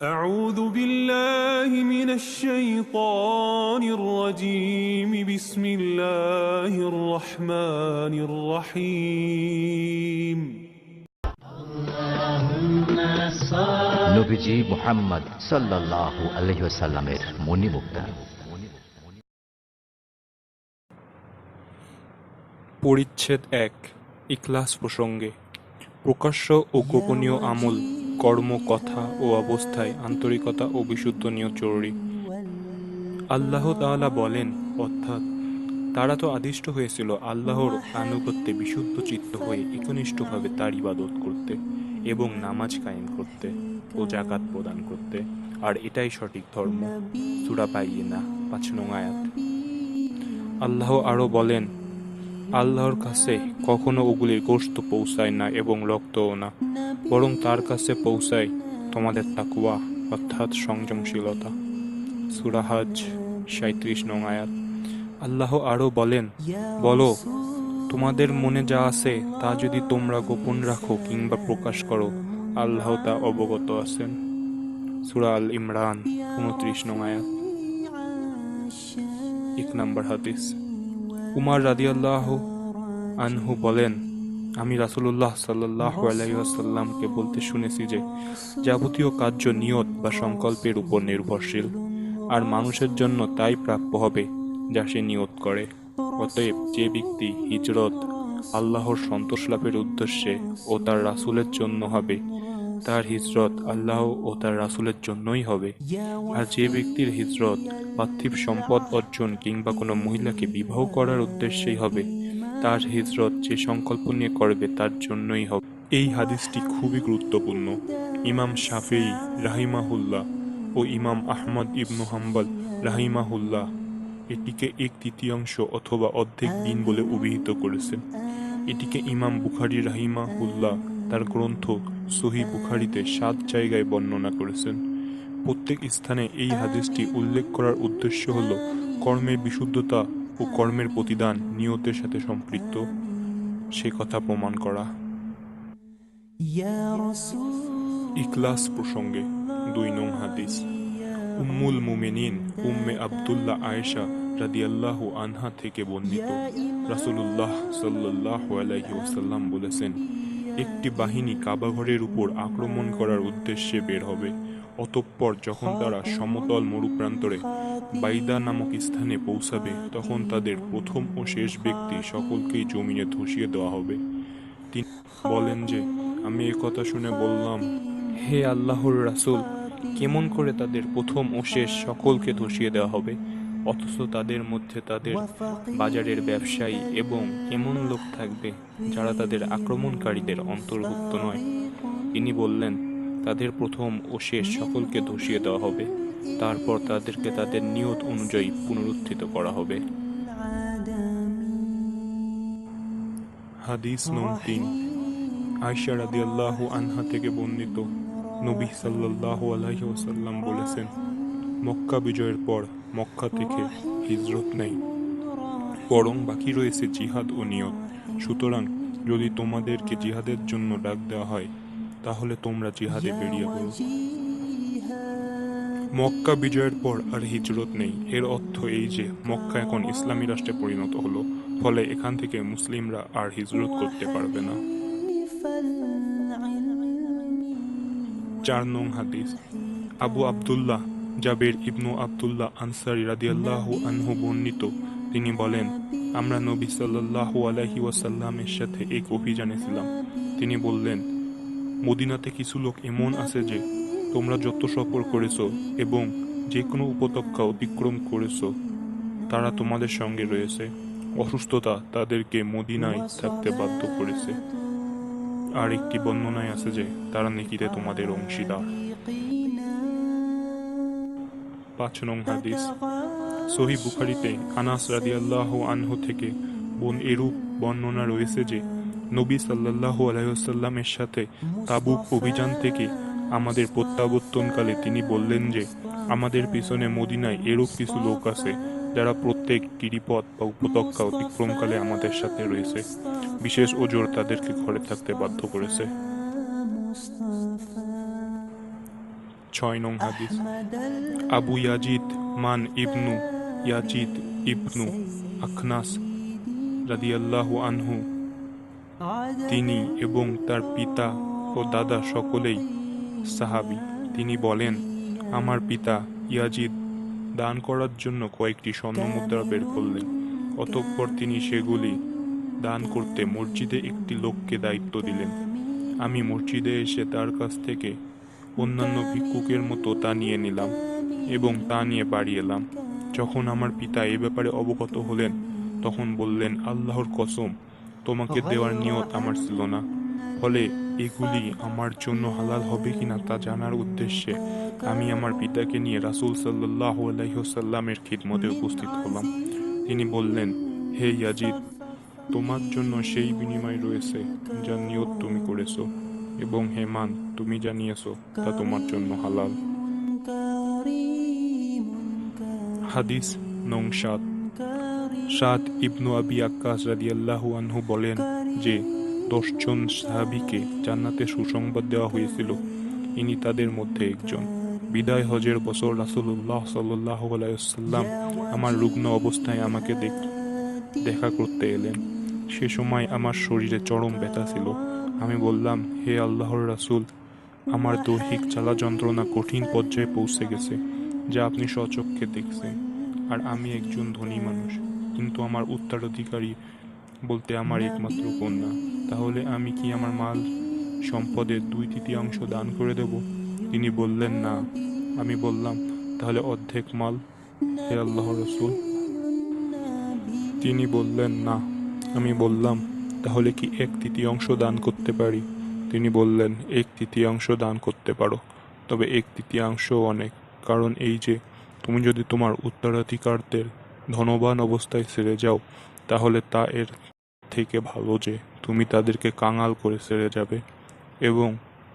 أعوذ بالله من الشيطان الرجيم بسم الله الرحمن الرحيم নবীজি মুহাম্মদ সাল্লাল্লাহু আলাইহি ওয়াসাল্লামের মণিমুক্তা। পরিচ্ছেদ ১ ইখলাস প্রসঙ্গে। প্রকাশ্য ও গোপনীয় আমল, কর্ম, কথা ও অবস্থায় আন্তরিকতা ও বিশুদ্ধ নিয়ত জরুরি। আল্লাহ তাআলা বলেন, অর্থাৎ তারা তো আদিষ্ট হয়েছিল আল্লাহর আনুগত্যে বিশুদ্ধ চিত্ত হয়ে একনিষ্ঠভাবে তার ইবাদত করতে এবং নামাজ কায়েম করতে ও যাকাত প্রদান করতে, আর এটাই সঠিক ধর্ম। সূরা বাইয়িনা ৫ নং আয়াত। আল্লাহ আরও বলেন, আল্লাহর কাছে কখনো ওগুলির গোশত পৌঁছায় না এবং রক্তও না, বরং তার কাছে পৌঁছায় তোমাদের তাকওয়া অর্থাৎ সংযমশীলতা। সূরা হজ ৩৭ নং আয়াত। আল্লাহ আরও বলেন, বলো, তোমাদের মনে যা আছে তা যদি তোমরা গোপন রাখো কিংবা প্রকাশ করো, আল্লাহ তা অবগত আছেন। সূরা আল ইমরান ২৯ নং আয়াত। ১ নম্বর হাদিস। উমর রাদিয়াল্লাহু আনহু বলেন, আমি রাসূলুল্লাহ সাল্লাল্লাহু আলাইহি ওয়াসাল্লামকে বলতে শুনেছি যে যাবতীয় কার্য নিয়ত বা সংকল্পের উপর নির্ভরশীল, আর মানুষের জন্য তাই প্রাপ্য হবে যা সে নিয়ত করে। অতএব যে ব্যক্তি হিজরত আল্লাহর সন্তোষ লাভের উদ্দেশ্যে ও তার রাসূলের জন্য হবে, তার হিজরত আল্লাহ ও তার রাসূলের জন্যই হবে। আর যে ব্যক্তির হিজরত পার্থিব সম্পদ অর্জন কিংবা কোনো মহিলাকে বিবাহ করার উদ্দেশ্যেই হবে, তার হিজরত যে সংকল্প নিয়ে করবে তার জন্যই হবে। এই হাদিসটি খুবই গুরুত্বপূর্ণ। ইমাম শাফিঈ রাহিমাহুল্লাহ ও ইমাম আহমদ ইবনু হাম্বল রাহিমাহুল্লাহ এটিকে ১/৩ অথবা অর্ধেক দিন বলে অভিহিত করেছেন। এটিকে ইমাম বুখারী রাহিমাহুল্লাহ তার গ্রন্থ সহিহ বুখারীতে ৭ জায়গায় বর্ণনা করেছেন। প্রত্যেক স্থানে এই হাদিসটি উল্লেখ করার উদ্দেশ্য হল কর্মের বিশুদ্ধতা ও কর্মের প্রতিদান নিয়তের সাথে সম্পৃক্ত, সে কথা প্রমাণ করা। ইখলাস প্রসঙ্গে ২ নং হাদিস। উম্মুল মুমিনিন উম্মে আবদুল্লাহ আয়েশা রাদিয়াল্লাহু আনহা থেকে বর্ণিত, রাসূলুল্লাহ সাল্লাল্লাহু আলাইহি ওয়াসাল্লাম বলেছেন, একটি বাহিনী কাবাঘরের উপর আক্রমণ করার উদ্দেশ্যে বের হবে। অতঃপর যখন তারা সমতল মরুপ্রান্তরে বাইদা নামক স্থানে পৌঁছাবে, তখন তাদের প্রথম ও শেষ ব্যক্তি সকলকেই জমিনে ধসিয়ে দেওয়া হবে। তিনি বলেন যে, আমি একথা শুনে বললাম, হে আল্লাহর রাসূল, কেমন করে তাদের প্রথম ও শেষ সকলকে ধসিয়ে দেওয়া হবে, অথচ তাদের মধ্যে তাদের বাজারের ব্যবসায়ী এবং এমন লোক থাকবে যারা তাদের আক্রমণকারীদের অন্তর্ভুক্ত নয়? তিনি বললেন, তাদের প্রথম ও শেষ সকলকে ধসিয়ে দেওয়া হবে, তারপর তাদেরকে তাদের নিয়ত অনুযায়ী পুনরুত্থিত করা হবে। হাদিস নং ৩। আয়েশা রাদিয়াল্লাহু আনহা থেকে বর্ণিত, নবী সাল্লাল্লাহু আলাইহি ওয়াসাল্লাম বলেছেন, মক্কা বিজয়ের পর মক্কা থেকে হিজরত নেই, বরং বাকি রয়েছে জিহাদ ও নিয়ত। সুতরাং যদি তোমাদেরকে জিহাদের জন্য ডাক দেওয়া হয়, তাহলে তোমরা জিহাদে বেরিয়ে পড়ো। মক্কা বিজয়ের পর আর হিজরত নেই, এর অর্থ এই যে মক্কা এখন ইসলামী রাষ্ট্রে পরিণত হলো, ফলে এখান থেকে মুসলিমরা আর হিজরত করতে পারবে না। ৪ নং হাদিস। আবু আব্দুল্লাহ জাবের ইবনু আব্দুল্লাহ আনসারী রাদিয়াল্লাহু আনহু বর্ণিত, তিনি বলেন, আমরা নবী সাল্লাল্লাহু আলাইহি ওয়াসাল্লামের সাথে এক অভিযানে ছিলাম। তিনি বললেন, মদিনাতে কিছু লোক এমন আছে যে তোমরা যত সফর করেছ এবং যে কোনো উপত্যকা অতিক্রম করেছ, তারা তোমাদের সঙ্গে রয়েছে। অসুস্থতা তাদেরকে মদিনায় থাকতে বাধ্য করেছে। আর একটি বর্ণনায় আছে যে তারা নেকিতে তোমাদের অংশীদার। ৫ নং হাদিস। সহিহ বুখারীতে আনাস রাদিয়াল্লাহু আনহু থেকে এরূপ বর্ণনা রয়েছে যে নবী সাল্লাল্লাহু আলাইহি ওয়াসাল্লামের সাথে তাবুক অভিযান থেকে আমাদের প্রত্যাবর্তনকালে তিনি বললেন যে, আমাদের পিছনে মদিনায় এরূপ কিছু লোক আছে যারা প্রত্যেক গিরিপথ বা উপত্যকা অতিক্রমকালে আমাদের সাথে রয়েছে। বিশেষ ওজর তাদেরকে ঘরে থাকতে বাধ্য করেছে। 6 নং হাদিস। আবু ইয়াজিদ মান ইবনু ইয়াজিদ ইবনু আখনাস রাদিয়াল্লাহু আনহু, তিনি এবং তার পিতা ও দাদা সকলেই সাহাবী। তিনি বলেন, আমার পিতা ইয়াজিদ দান করার জন্য কয়েকটি স্বর্ণমুদ্রা বের করলেন। অতঃপর তিনি সেগুলি দান করতে মসজিদে একটি লোককে দায়িত্ব দিলেন। আমি মসজিদে এসে তার কাছ থেকে অন্যান্য ভিক্ষুকের মতো তা নিয়ে নিলাম এবং তা নিয়ে বাড়ি এলাম। যখন আমার পিতা এ ব্যাপারে অবগত হলেন, তখন বললেন, আল্লাহর কসম, তোমাকে দেওয়ার নিয়ত আমার ছিল না। ফলে এগুলি আমার জন্য হালাল হবে কিনা তা জানার উদ্দেশ্যে আমি আমার পিতাকে নিয়ে রাসূল সাল্লাল্লাহু আলাইহি ওয়াসাল্লামের খিদমতে উপস্থিত হলাম। তিনি বললেন, হে ইয়াজিদ, তোমার জন্য সেই বিনিময় রয়েছে যার নিয়ত তুমি করেছো, এবং হে মান, তুমি যা নিয়েছো তা তোমার জন্য হালাল। হাদিস নং 7। সাদ ইবনু আবি আক্কাস রাদিয়াল্লাহু আনহু বলেন যে 10 জন সাহাবীকে জান্নাতে সুসংবাদ দেওয়া হয়েছিল। ইনি তাদের মধ্যে একজন। বিদায় হজের বছর রাসূলুল্লাহ সাল্লাল্লাহু আলাইহি ওয়াসাল্লাম আমার রুগ্ন অবস্থায় আমাকে দেখা করতে এলেন। সে সময় আমার শরীরে চরম ব্যথা ছিল। আমি বললাম, হে আল্লাহর রাসূল, আমার দৈহিক জ্বালা যন্ত্রণা কঠিন পর্যায়ে পৌঁছে গেছে, যা আপনি স্বচক্ষে দেখছেন। আর আমি একজন ধনী মানুষ, কিন্তু আমার উত্তরাধিকারী বলতে আমার একমাত্র কন্যা। তাহলে আমি কি আমার মাল সম্পদের 2/3 দান করে দেব? তিনি বললেন, না। আমি বললাম, তাহলে অর্ধেক মাল, হে আল্লাহর রাসূল? তিনি বললেন, না। আমি বললাম, তাহলে কি 1/3 দান করতে পারি? তিনি বললেন, 1/3 দান করতে পারো, তবে 1/3 অনেক। কারণ এই যে, তুমি যদি তোমার উত্তরাধিকারদের ধনবান অবস্থায় ছেড়ে যাও, তাহলে তা এর থেকে ভালো যে তুমি তাদেরকে কাঙাল করে ছেড়ে যাবে এবং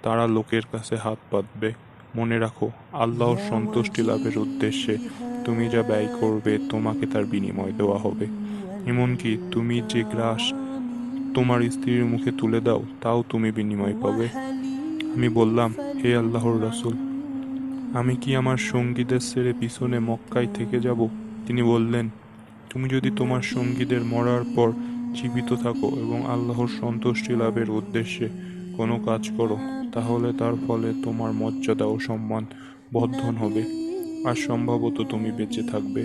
তারা লোকের কাছে হাত পাতবে। মনে রাখো, আল্লাহর সন্তুষ্টি লাভের উদ্দেশ্যে তুমি যা ব্যয় করবে, তোমাকে তার বিনিময় দেওয়া হবে। এমনকি তুমি যে গ্রাস তোমার স্ত্রীর মুখে তুলে দাও, তাও তুমি বিনিময় পাবে। আমি বললাম, হে আল্লাহর রাসূল, আমি কি আমার সঙ্গীদের ছেড়ে পিছনে মক্কায় থেকে যাব? তিনি বললেন, তুমি যদি তোমার সঙ্গীদের মরার পর জীবিত থাকো এবং আল্লাহর সন্তুষ্টি লাভের উদ্দেশ্যে কোনো কাজ করো, তাহলে তার ফলে তোমার মর্যাদা ও সম্মান বর্ধন হবে, আর সম্ভবত তুমি বেঁচে থাকবে।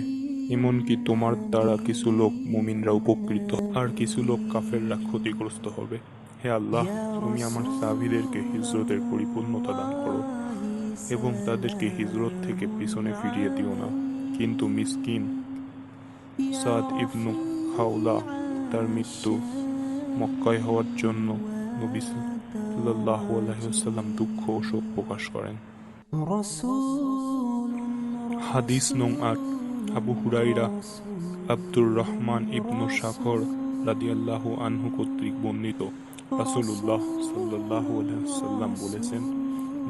এমনকি তোমার দ্বারা কিছু লোক মুমিনরা উপকৃত, আর কিছু লোক কাফেররা ক্ষতিগ্রস্ত হবে। হে আল্লাহ, তুমি আমার সাহাবীদেরকে হিজরতের পরিপূর্ণতা দান করো এবং তাদেরকে হিজরত থেকে পিছনে ফিরিয়ে দিও না। কিন্তু মিসকিন সাদ ইবনু খাওলা, তার মৃত্যু মক্কায় হওয়ার জন্য নবী সাল্লাল্লাহু আলাইহি ওয়াসাল্লাম দুঃখ ও শোক প্রকাশ করেন। হাদিস নং 8। আবু হুরায়রা আব্দুর রহমান ইবনু সাখর রাদিয়াল্লাহু আনহু কর্তৃক বর্ণিত, রাসূলুল্লাহ সাল্লাল্লাহু আলাইহি ওয়াসাল্লাম বলেছেন,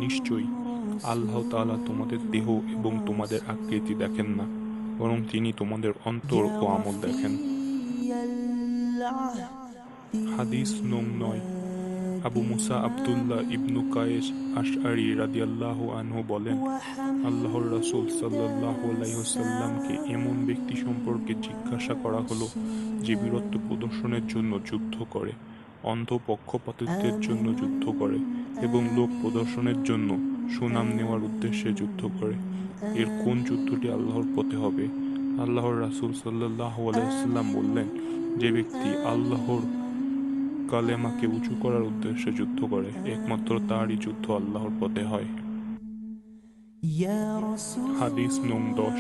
নিশ্চয়ই আল্লাহ তাআলা তোমাদের দেহ এবং তোমাদের আকৃতি দেখেন না, বরং তিনি তোমাদের অন্তর ও আমল দেখেন। হাদিস নং 9। আবু মুসা আব্দুল্লাহ ইবনু কায়েস আশআরী রাদিয়াল্লাহু আনহু বলেন, আল্লাহর রাসূল সাল্লাল্লাহু আলাইহি ওয়াসাল্লামকে এমন ব্যক্তি সম্পর্কে জিজ্ঞাসা করা হলো যে বীরত্ব প্রদর্শনের জন্য যুদ্ধ করে, অন্ধ পক্ষপাতিত্বের জন্য যুদ্ধ করে এবং লোক প্রদর্শনের জন্য সুনাম নেওয়ার উদ্দেশ্যে যুদ্ধ করে। এর কোন যুদ্ধটি আল্লাহর পথে হবে? আল্লাহর রাসূল সাল্লাল্লাহু আলাইহি ওয়াসাল্লাম বললেন, যে ব্যক্তি আল্লাহর কালেমাকে উঁচু করার উদ্দেশ্যে যুদ্ধ করে, একমাত্র তারই যুদ্ধ আল্লাহর পথে হয়। হাদিস নং 10।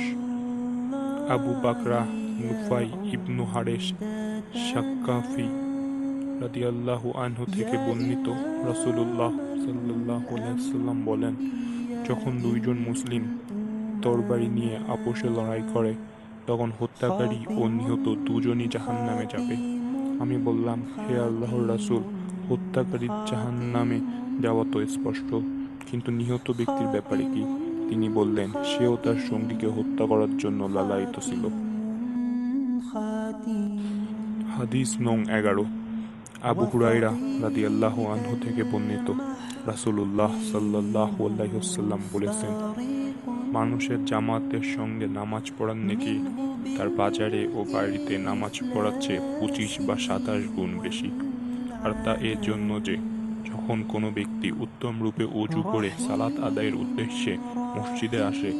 আবু বাকরা নুফাই ইবনু হারেস সাক্কাফি রাদিয়াল্লাহু আনহু থেকে বর্ণিত, রাসূলুল্লাহ সাল্লাল্লাহু আলাইহি ওয়াসাল্লাম বলেন, যখন দুইজন মুসলিম তরবারি নিয়ে আপোষে লড়াই করে, তখন হত্যাকারী ও নিহত দুজনই জাহান্নামে যাবে। আমি বললাম, হে আল্লাহর রাসূল, হত্যাকারীর জাহান্নামে যাওয়া তো স্পষ্ট, কিন্তু নিহত ব্যক্তির ব্যাপারে কি? তিনি বললেন, সেও তার সঙ্গীকে হত্যা করার জন্য লালায়িত ছিল। হাদিস নং 11। আবু হুরায়রা রাদিয়াল্লাহু আনহু থেকে বর্ণিত, রাসূলুল্লাহ সাল্লাল্লাহু আলাইহি ওয়াসাল্লাম বলেছেন, মানুষের জামাতের সঙ্গে নামাজ পড়ার নেকি তার বাজারে ও বাড়িতে নামাজ পড়ার চেয়ে 25 বা 27 গুণ বেশি। আর তা এর জন্য যে যখন কোনো ব্যক্তি উত্তম রূপে ওযু করে সালাত আদায়ের উদ্দেশ্যে মসজিদে আসে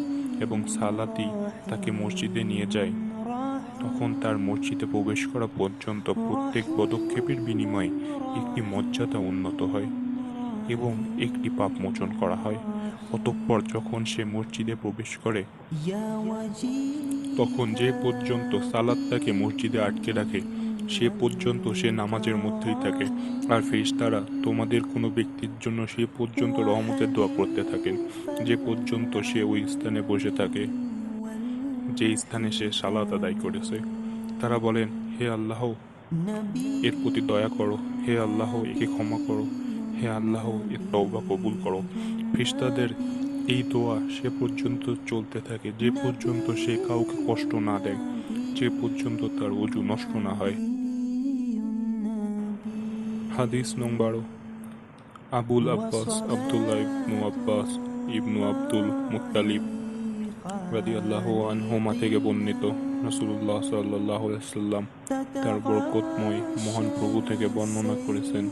এবং সালাতই তাকে মসজিদে নিয়ে যায়, তখন তার মসজিদে প্রবেশ করা পর্যন্ত প্রত্যেক পদক্ষেপের বিনিময়ে একটি মর্যাদা উন্নত হয় এবং একটি পাপ মোচন করা হয়। অতঃপর যখন সে মসজিদে প্রবেশ করে, তখন যে পর্যন্ত সালাত তাকে মসজিদে আটকে রাখে সে পর্যন্ত সে নামাজের মধ্যেই থাকে, আর ফেরেশতারা তোমাদের কোনো ব্যক্তির জন্য সে পর্যন্ত রহমতের দোয়া করতে থাকেন যে পর্যন্ত সে ওই স্থানে বসে থাকে যে স্থানে সে সালাত আদায় করেছে। তারা বলেন, হে আল্লাহ, এর প্রতি দয়া করো, হে আল্লাহ, একে ক্ষমা করো, হে আল্লাহ, এর তওবা কবুল করো। ফেরেশতাদের এই দোয়া সে পর্যন্ত চলতে থাকে যে পর্যন্ত সে কাউকে কষ্ট না দেয়, যে পর্যন্ত তার ওযু নষ্ট না হয়। হাদিস নং 12। আবুল আব্বাস আব্দুল্লাহ ইবনু আব্বাস ইবনু আব্দুল মুত্তালিব রাদিয়াল্লাহু আনহুমা থেকে বর্ণিত, রাসূলুল্লাহ সাল্লাল্লাহু আলাইহি ওয়াসাল্লাম তার বরকতময় মহান প্রভু থেকে বর্ণনা করেছেন।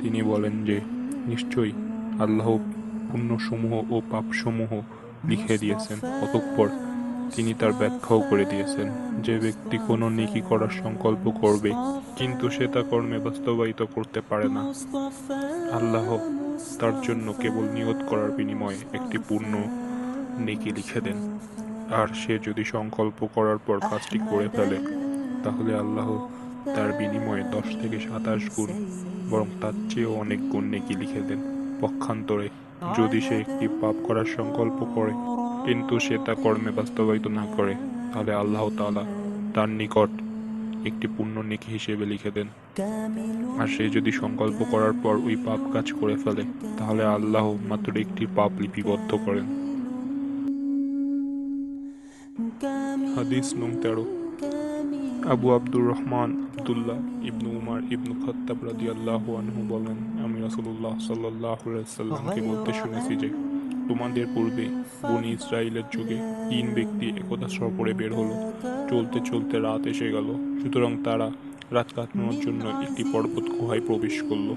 তিনি বলেন যে, নিশ্চয়ই আল্লাহ পুণ্যসমূহ ও পাপসমূহ লিখে দিয়েছেন। অতঃপর তিনি তার ব্যাখ্যাও করে দিয়েছেন। যে ব্যক্তি কোনো নেকি করার সংকল্প করবে কিন্তু সে তা কর্মে বাস্তবায়িত করতে পারে না, আল্লাহ তার জন্য কেবল নিয়ত করার বিনিময়ে একটি পূর্ণ নেকি লিখে দেন। আর সে যদি সংকল্প করার পর কাজটি করে ফেলে তাহলে আল্লাহ তার বিনিময়ে 10 থেকে 27 গুণ বরং তার চেয়েও অনেক গুণ নেকি লিখে দেন। পক্ষান্তরে যদি সে একটি পাপ করার সংকল্প করে কিন্তু সে তা কর্মে বাস্তবায়িত না করে তাহলে আল্লাহ তাআলা তার নিকট একটি পূর্ণ নেকি হিসেবে লিখে দেন। আর সে যদি সংকল্প করার পর ওই পাপ কাজ করে ফেলে তাহলে আল্লাহ মাত্র একটি পাপ লিপিবদ্ধ করেন। হাদিস নং 13। আবু আব্দুর রহমান আব্দুল্লাহ ইবনু উমার ইবনু খাত্তাব রাদিয়াল্লাহু আনহু বলেন, আমি রাসূলুল্লাহ সাল্লাল্লাহু আলাইহি ওয়াসাল্লামকে বলতে শুনেছি যে, তোমাদের পূর্বে বনী ইসরাঈলের যুগে 3 ব্যক্তি একদা সফরে বের হলো। চলতে চলতে রাত এসে গেল, সুতরাং তারা রাত কাটানোর জন্য একটি পর্বত গুহায় প্রবেশ করলো।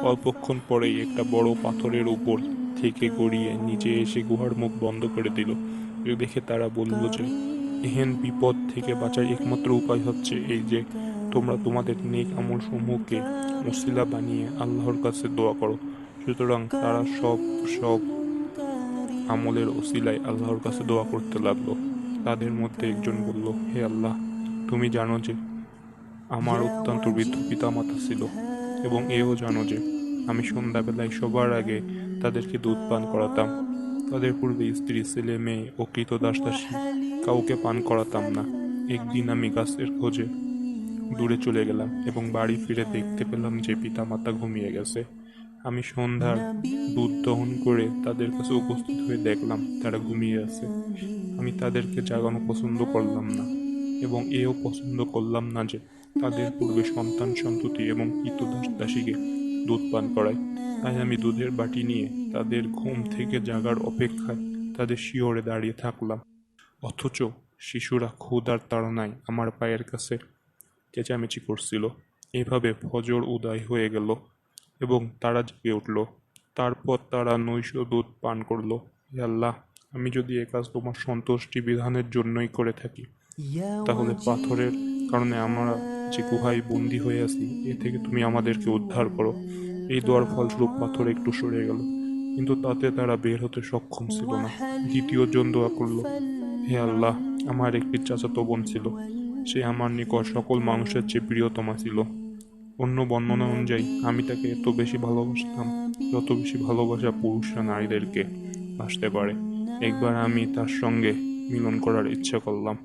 অল্পক্ষণ পরেই একটা বড় পাথরের উপর থেকে গড়িয়ে নিচে এসে গুহার মুখ বন্ধ করে দিল। এ দেখে তারা বলল যে, এহেন বিপদ থেকে বাঁচার একমাত্র উপায় হচ্ছে এই যে তোমরা তোমাদের নেক আমল সমূহকে ওসিলা বানিয়ে আল্লাহর কাছে দোয়া করো। সুতরাং তারা সব আমলের ওসিলায় আল্লাহর কাছে দোয়া করতে লাগলো। তাদের মধ্যে একজন বলল, হে আল্লাহ, তুমি জানো যে আমার অত্যন্ত বৃদ্ধ পিতামাতা ছিল এবং এও জানো যে আমি সন্ধ্যাবেলায় সবার আগে তাদেরকে দুধ পান করাতাম। তাদের পূর্বে স্ত্রী, ছেলে, মেয়ে ও ক্রীতদাস দাসী কাউকে পান করাতাম না। একদিন আমি গাছের খোঁজে দূরে চলে গেলাম এবং বাড়ি ফিরে দেখতে পেলাম যে পিতামাতা ঘুমিয়ে গেছে। আমি সন্ধ্যার দুধ দহন করে তাদের কাছে উপস্থিত হয়ে দেখলাম তারা ঘুমিয়ে আছে। আমি তাদেরকে জাগানো পছন্দ করলাম না এবং এও পছন্দ করলাম না যে তাদের পূর্বে সন্তান সন্ততি এবং ক্রীতদাস দাসীকে দুধ পান করায়। তাই আমি দুধের বাটি নিয়ে তাদের ঘুম থেকে জাগার অপেক্ষায় তাদের শিয়রে দাঁড়িয়ে থাকলাম। অথচ শিশুরা ক্ষুধার তাড়নায় আমার পায়ের কাছে চেঁচামেচি করছিল। এভাবে ফজর উদয় হয়ে গেল এবং তারা জেগে উঠল। তারপর তারা নৈশ দুধ পান করল। হে আল্লাহ, আমি যদি এ কাজ তোমার সন্তুষ্টি বিধানের জন্যই করে থাকি তাহলে পাথরের কারণে আমরা যে গুহায় বন্দী হয়ে আছি এ থেকে তুমি আমাদেরকে উদ্ধার করো। এই দোয়ার ফলস্বরূপ পাথর একটু সরে গেল, কিন্তু তাতে তারা বের হতে সক্ষম ছিল না। দ্বিতীয় জন দোয়া করল, হে আল্লাহ, আমার একটি চাচাতো বোন ছিল, সে আমার নিকট সকল মানুষের চেয়ে প্রিয়তমা ছিল। অন্য বর্ণনা অনুযায়ী আমি তাকে এত বেশি ভালোবাসতাম যত বেশি ভালোবাসা পুরুষরা নারীদেরকে বাসতে পারে। একবার আমি তার সঙ্গে মিলন করার ইচ্ছা করলাম,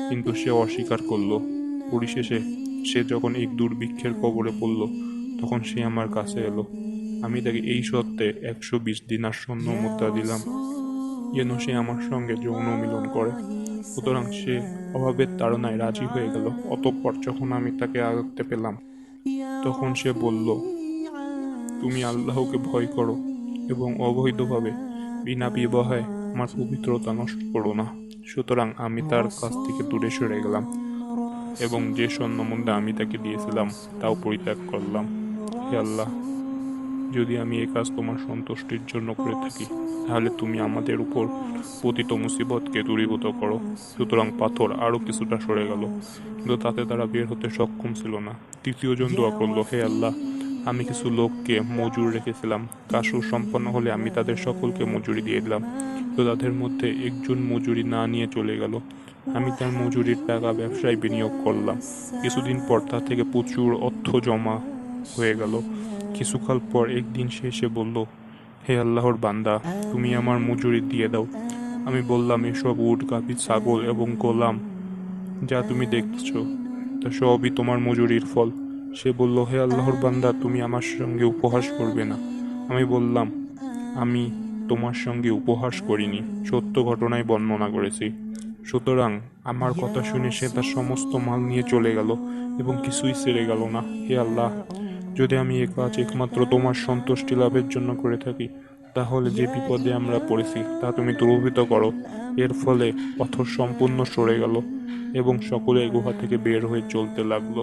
কিন্তু সে অস্বীকার করল। পরিশেষে সে যখন এক দুর্ভিক্ষের কবরে পড়ল তখন সে আমার কাছে এলো। আমি তাকে এই সত্ত্বে 120 দিনার স্বর্ণ মুদ্রা দিলাম যেন সে আমার সঙ্গে যৌন মিলন করে। সুতরাং সে অভাবের তাড়নায় রাজি হয়ে গেল। অতঃপর যখন আমি তাকে আয়ত্তে পেলাম তখন সে বলল, তুমি আল্লাহকে ভয় করো এবং অবৈধভাবে বিনা বিবাহে আমার পবিত্রতা নষ্ট করো না। সুতরাং আমি তার কাছ থেকে দূরে সরে গেলাম এবং যে স্বর্ণমুদ্রা আমি তাকে দিয়েছিলাম তাও পরিত্যাগ করলাম। হে আল্লাহ, যদি আমি এই কাজ তোমার সন্তুষ্টির জন্য করে থাকি তাহলে তুমি আমাদের উপর পতিত মুসিবতকে দূরীভূত করো। সুতরাং পাথর আরো কিছুটা সরে গেল, কিন্তু তাতে তারা বের হতে সক্ষম ছিল না। তৃতীয় জন দোয়া করলো, হে আল্লাহ, আমি কিছু লোককে মজুর রেখেছিলাম, কাজ সুসম্পন্ন হলে আমি তাদের সকলকে মজুরি দিয়ে দিলাম, তো তাদের মধ্যে একজন মজুরি না নিয়ে চলে গেল। আমি তার মজুরির টাকা ব্যবসায় বিনিয়োগ করলাম। কিছুদিন পর তা থেকে প্রচুর অর্থ জমা হয়ে গেল। কিছুকাল পর একদিন সে এসে বলল, হে আল্লাহর বান্দা, তুমি আমার মজুরি দিয়ে দাও। আমি বললাম, এসব উট, গাভী, ছাগল এবং গোলাম যা তুমি দেখছো তা সবই তোমার মজুরির ফল। সে বলল, হে আল্লাহর বান্দা, তুমি আমার সঙ্গে উপহাস করবে না। আমি বললাম, আমি তোমার সঙ্গে উপহাস করিনি, সত্য ঘটনাই বর্ণনা করেছি। সুতরাং আমার কথা শুনে সে তার সমস্ত মাল নিয়ে চলে গেল এবং কিছুই ছেড়ে গেল না। হে আল্লাহ, যদি আমি এ কাজ একমাত্র তোমার সন্তুষ্টি লাভের জন্য করে থাকি তাহলে যে বিপদে আমরা পড়েছি তা তুমি দূরীভূত করো। এর ফলে পাথর সম্পূর্ণ সরে গেল এবং সকলে গুহা থেকে বের হয়ে চলতে লাগলো।